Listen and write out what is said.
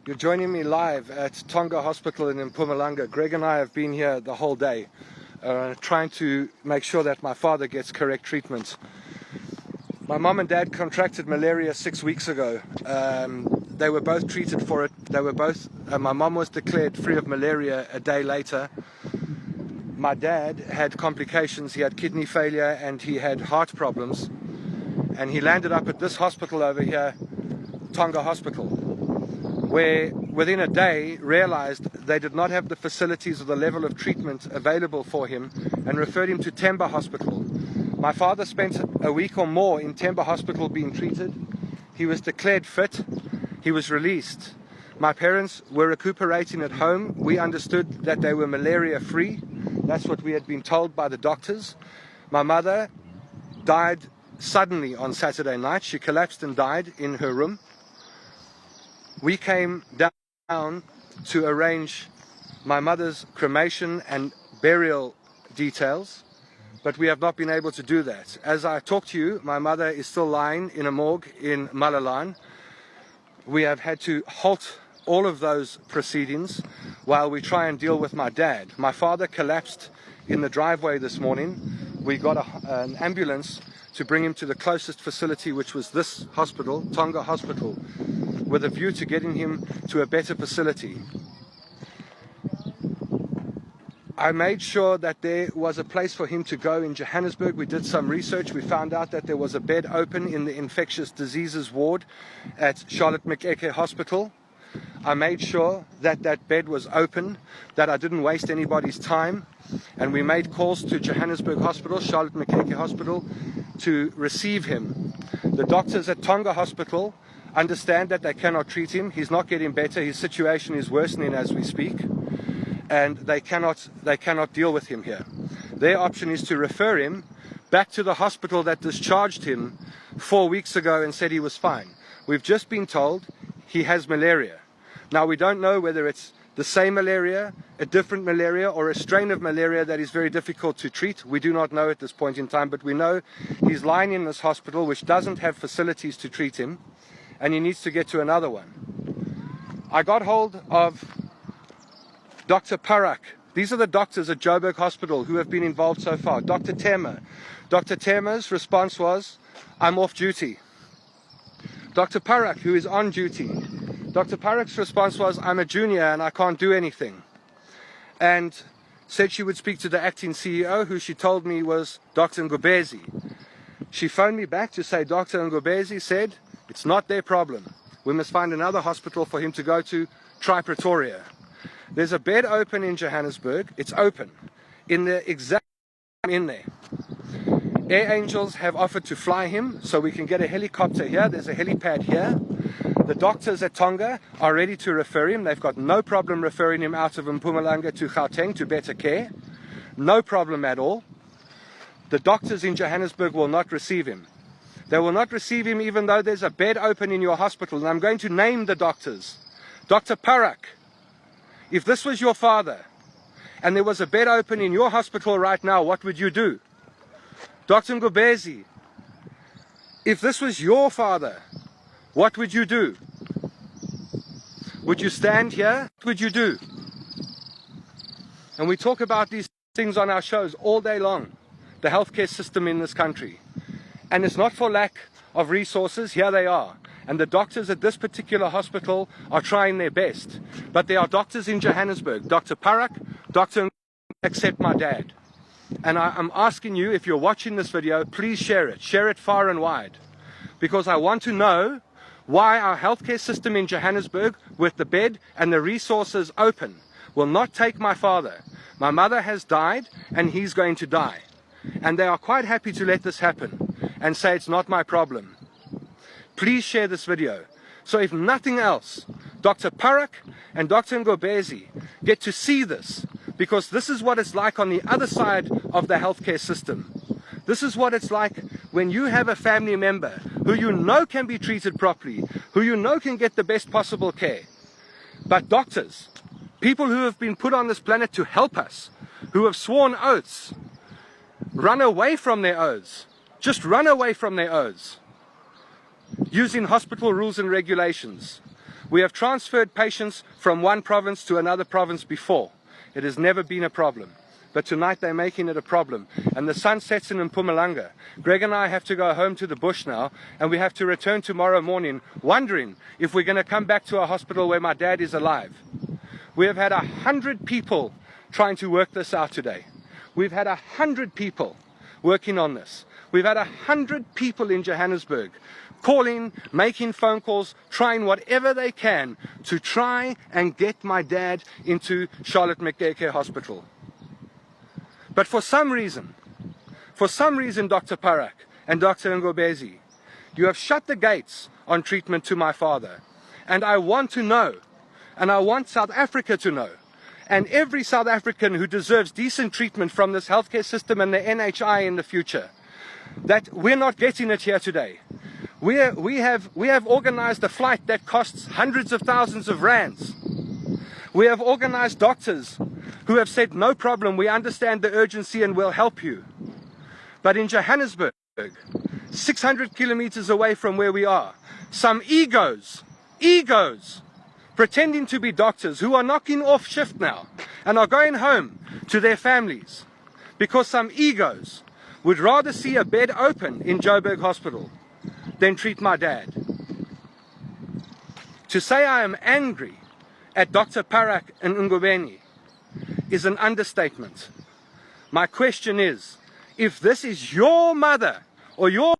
You're joining me live at Tonga Hospital in Mpumalanga. Greg and I have been here the whole day trying to make sure that my father gets correct treatment. My mom and dad contracted malaria 6 weeks ago. They were both treated for it. My mom was declared free of malaria a day later. My dad had complications. He had kidney failure and he had heart problems. And he landed up at this hospital over here, Tonga Hospital, where within a day realized they did not have the facilities or the level of treatment available for him and referred him to Temba Hospital. My father spent a week or more in Temba Hospital being treated. He was declared fit. He was released. My parents were recuperating at home. We understood that they were malaria free. That's what we had been told by the doctors. My mother died suddenly on Saturday night. She collapsed and died in her room. We came down to arrange my mother's cremation and burial details, but we have not been able to do that. As I talk to you, my mother is still lying in a morgue in Malalan. We have had to halt all of those proceedings while we try and deal with my dad. My father collapsed in the driveway this morning. We got an ambulance to bring him to the closest facility, which was this hospital, Tonga Hospital, with a view to getting him to a better facility. I made sure that there was a place for him to go in Johannesburg. We did some research. We found out that there was a bed open in the infectious diseases ward at Charlotte Maxeke Hospital. I made sure that that bed was open, that I didn't waste anybody's time, and we made calls to Johannesburg Hospital, Charlotte Maxeke Hospital, to receive him. The doctors at Tonga Hospital understand that they cannot treat him. He's not getting better. His situation is worsening as we speak, and they cannot deal with him here. Their option is to refer him back to the hospital that discharged him 4 weeks ago and said he was fine. We've just been told he has malaria. Now, we don't know whether it's the same malaria, a different malaria, or a strain of malaria that is very difficult to treat. We do not know at this point in time, but we know he's lying in this hospital which doesn't have facilities to treat him, and he needs to get to another one. I got hold of Dr. Parak. These are the doctors at Joburg Hospital who have been involved so far. Dr. Tema. Dr. Tema's response was, "I'm off duty." Dr. Parak, who is on duty, Dr. Parak's response was, "I'm a junior and I can't do anything." And said she would speak to the acting CEO, who she told me was Dr. Ngobezi. She phoned me back to say Dr. Ngobezi said, it's not their problem. We must find another hospital for him to go to, try Pretoria. There's a bed open in Johannesburg. It's open. In the exact in there. Air Angels have offered to fly him so we can get a helicopter here. There's a helipad here. The doctors at Tonga are ready to refer him. They've got no problem referring him out of Mpumalanga to Gauteng to better care. No problem at all. The doctors in Johannesburg will not receive him. They will not receive him even though there's a bed open in your hospital. And I'm going to name the doctors. Dr. Parak, if this was your father and there was a bed open in your hospital right now, what would you do? Dr. Ngobezi, if this was your father, what would you do? Would you stand here? What would you do? And we talk about these things on our shows all day long, the healthcare system in this country. And it's not for lack of resources. Here they are. And the doctors at this particular hospital are trying their best. But there are doctors in Johannesburg, Dr. Parak, Dr. except my dad. And I'm asking you, if you're watching this video, please share it. Share it far and wide. Because I want to know why our healthcare system in Johannesburg, with the bed and the resources open, will not take my father. My mother has died and he's going to die. And they are quite happy to let this happen and say it's not my problem. Please share this video. So if nothing else, Dr. Parak and Dr. Ngobezi get to see this, because this is what it's like on the other side of the healthcare system. This is what it's like when you have a family member who you know can be treated properly, who you know can get the best possible care. But doctors, people who have been put on this planet to help us, who have sworn oaths, run away from their oaths. Just run away from their oaths, using hospital rules and regulations. We have transferred patients from one province to another province before. It has never been a problem. But tonight they're making it a problem. And the sun sets in Mpumalanga. Greg and I have to go home to the bush now, and we have to return tomorrow morning wondering if we're going to come back to a hospital where my dad is alive. We have had 100 people trying to work this out today. We've had 100 people working on this. We've had 100 people in Johannesburg calling, making phone calls, trying whatever they can to try and get my dad into Charlotte Maxeke Hospital. But for some reason, Dr. Parak and Dr. Ngobezi, you have shut the gates on treatment to my father. And I want to know, and I want South Africa to know, and every South African who deserves decent treatment from this healthcare system and the NHI in the future, that we're not getting it here today. We have organized a flight that costs hundreds of thousands of rands. We have organized doctors who have said, no problem, we understand the urgency and we'll help you. But in Johannesburg, 600 kilometers away from where we are, some egos, pretending to be doctors who are knocking off shift now and are going home to their families because some egos would rather see a bed open in Joburg Hospital than treat my dad. To say I am angry at Dr. Parak and Ngobeni is an understatement. My question is, if this is your mother or your